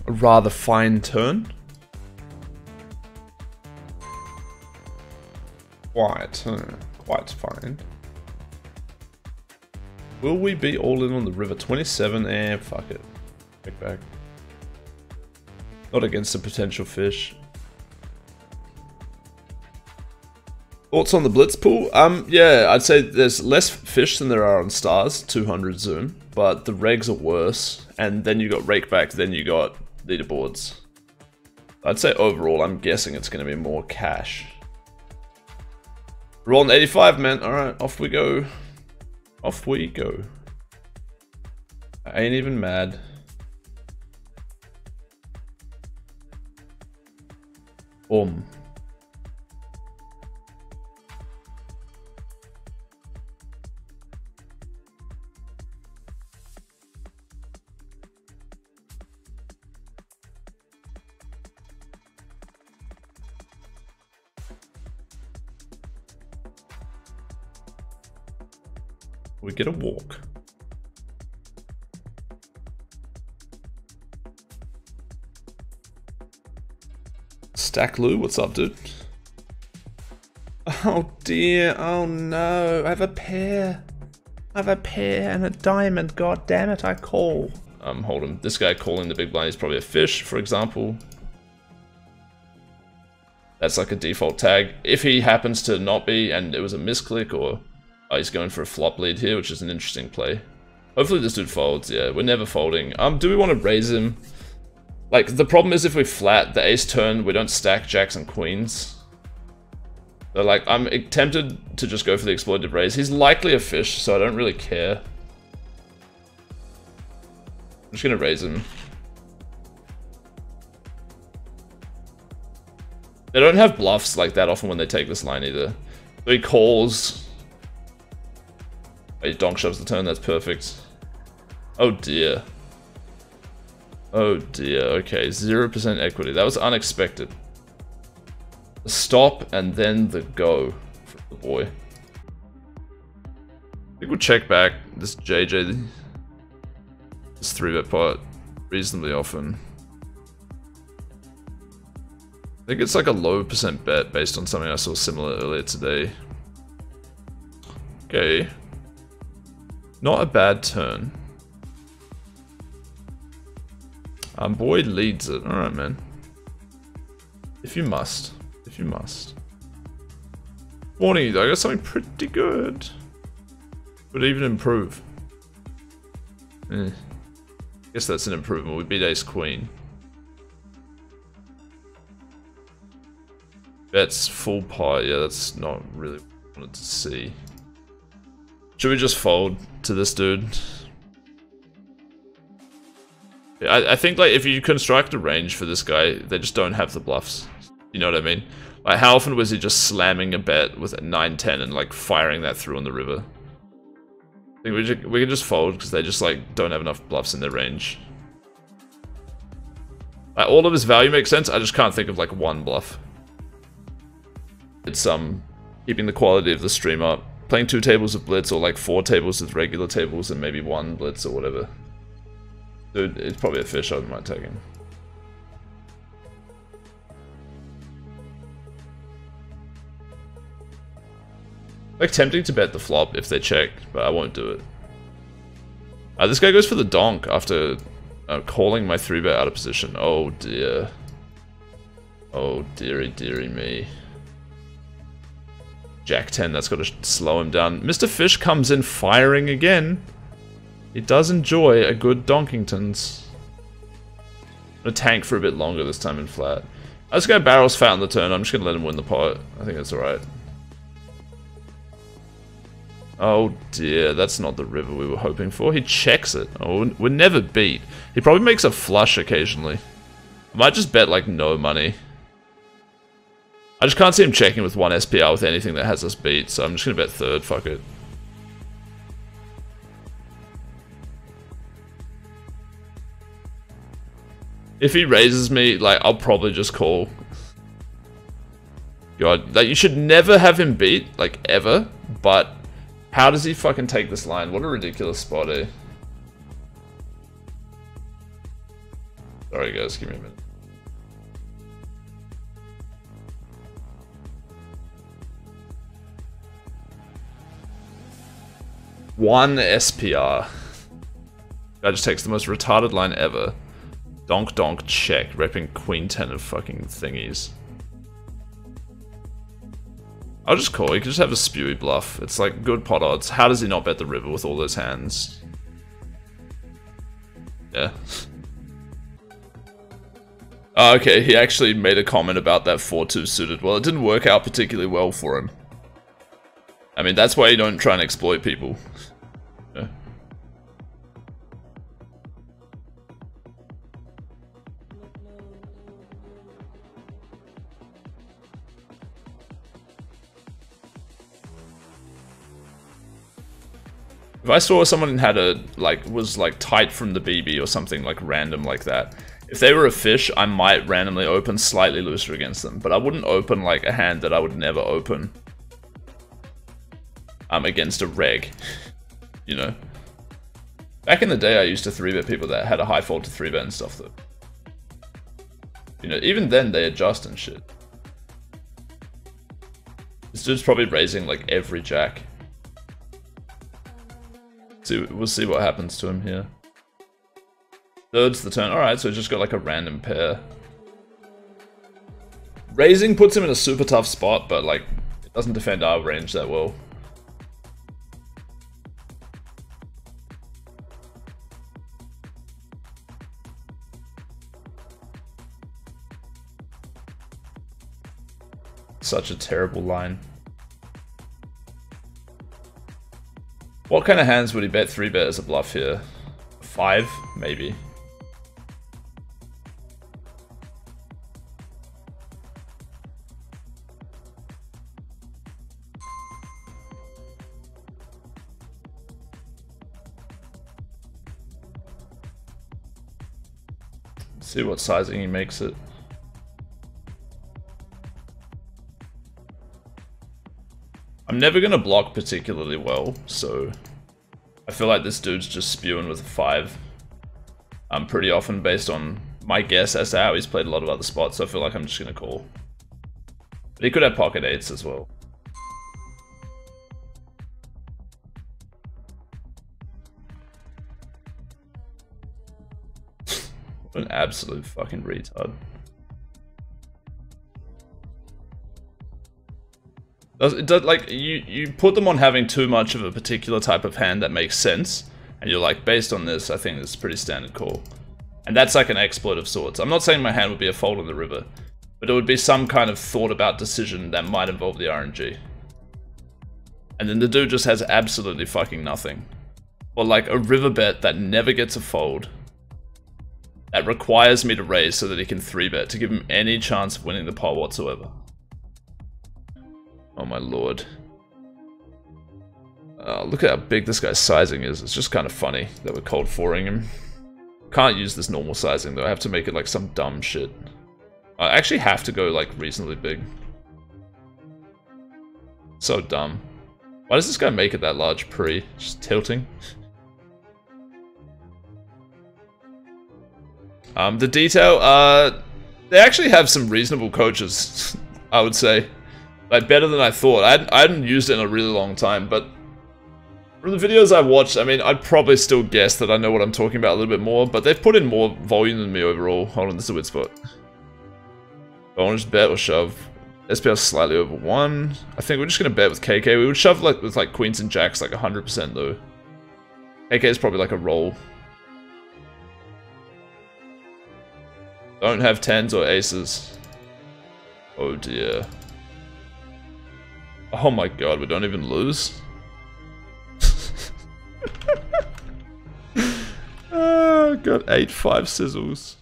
a rather fine turn. Quite fine. Will we be all in on the river? 27, fuck it. Check back. Not against a potential fish. Thoughts on the blitz pool? Yeah, I'd say there's less fish than there are on stars, 200 zoom, but the regs are worse, and then you got rakeback, then you got leaderboards. I'd say overall, I'm guessing it's going to be more cash. Rolling 85, man. Alright, off we go. Off we go. I ain't even mad. Boom. We get a walk. Stack Lou, what's up, dude? Oh dear, oh no, I have a pair. I have a pair and a diamond, god damn it, I call. Hold on, this guy calling the big blind is probably a fish, for example. That's like a default tag. If he happens to not be and it was a misclick or he's going for a flop lead here, which is an interesting play. Hopefully this dude folds, yeah, we're never folding. Do we want to raise him? Like, the problem is if we flat the ace turn, we don't stack jacks and queens. So like, I'm tempted to just go for the exploited raise. He's likely a fish, so I don't really care. I'm just gonna raise him. They don't have bluffs like that often when they take this line either. So he calls. He donk shoves the turn, that's perfect. Oh dear. Oh dear, okay, 0% equity. That was unexpected. The stop and then the go for the boy. I think we'll check back this JJ, this 3-bet pot reasonably often. I think it's like a low percent bet based on something I saw similar earlier today. Okay. Not a bad turn. Boyd leads it. Alright, man. If you must. If you must. Warning you though, I got something pretty good. Would even improve. Guess that's an improvement. We beat ace queen. Bets full pot. Yeah, that's not really what I wanted to see. Should we just fold to this dude? I think like if you construct a range for this guy, they just don't have the bluffs. You know what I mean? Like how often was he just slamming a bet with a 9-10 and like firing that through on the river? I think we can just fold because they just like don't have enough bluffs in their range. Like, all of his value makes sense, I just can't think of like one bluff. It's keeping the quality of the stream up. Playing 2 tables of blitz or like 4 tables with regular tables and maybe 1 blitz or whatever. Dude, it's probably a fish, I might take him. Like tempting to bet the flop if they check, but I won't do it. This guy goes for the donk after calling my 3-bet out of position. Oh dear. Oh dearie dearie me. Jack 10, that's got to slow him down. Mr. Fish comes in firing again. He does enjoy a good Donkingtons. I'm gonna tank for a bit longer this time in flat. This guy barrels fat on the turn. I'm just gonna let him win the pot. I think that's alright. Oh dear, that's not the river we were hoping for. He checks it. Oh, we're never beat. He probably makes a flush occasionally. I might just bet like no money. I just can't see him checking with 1 SPR with anything that has us beat, so I'm just gonna bet third, fuck it. If he raises me, like, I'll probably just call. God, like, you should never have him beat, like, ever, but how does he fucking take this line? What a ridiculous spot, eh? Sorry guys, give me a minute. One SPR. Guy just takes the most retarded line ever. Donk donk check, repping queen 10 of fucking thingies. I'll just call, he can just have a spewy bluff. It's like good pot odds. How does he not bet the river with all those hands? Yeah. Oh, okay, he actually made a comment about that 4-2 suited. Well, it didn't work out particularly well for him. I mean, that's why you don't try and exploit people. Yeah. If I saw someone had a, was tight from the BB or something like random like that, if they were a fish, I might randomly open slightly looser against them, but I wouldn't open like a hand that I would never open against a reg, you know? Back in the day, I used to 3-bet people that had a high fold to 3-bet and stuff though. You know, even then they adjust and shit. This dude's probably raising like every jack. We'll see what happens to him here. Third's the turn. Alright, so he's just got like a random pair. Raising puts him in a super tough spot, but like, it doesn't defend our range that well. Such a terrible line. What kind of hands would he bet 3-bet as a bluff here? 5, maybe. Let's see what sizing he makes it. I'm never going to block particularly well, so I feel like this dude's just spewing with a 5 pretty often based on my guess as to how he's played a lot of other spots, so I feel like I'm just going to call. But he could have pocket 8s as well. What an absolute fucking retard. Like, you put them on having too much of a particular type of hand that makes sense, and you're like, based on this, I think this is a pretty standard call. And that's like an exploit of sorts. I'm not saying my hand would be a fold on the river, but it would be some kind of thought about decision that might involve the RNG. And then the dude just has absolutely fucking nothing. Or like a river bet that never gets a fold, that requires me to raise so that he can 3-bet to give him any chance of winning the pot whatsoever. Oh my lord. Look at how big this guy's sizing is. It's just kind of funny that we're cold 4-ing him. Can't use this normal sizing though. I have to make it like some dumb shit. I actually have to go like reasonably big. So dumb. Why does this guy make it that large pre? Just tilting. The detail, they actually have some reasonable coaches, I would say. Like, better than I thought. I hadn't used it in a really long time, but from the videos I've watched, I mean, I'd probably still guess that I know what I'm talking about a little bit more, but they've put in more volume than me overall. Hold on, this is a weird spot. Bonus bet or shove. SPR slightly over 1. I think we're just going to bet with KK. We would shove like with like queens and jacks like 100% though. KK is probably like a roll. Don't have 10s or aces. Oh dear. Oh my god, we don't even lose? Oh, got 8-5 sizzles.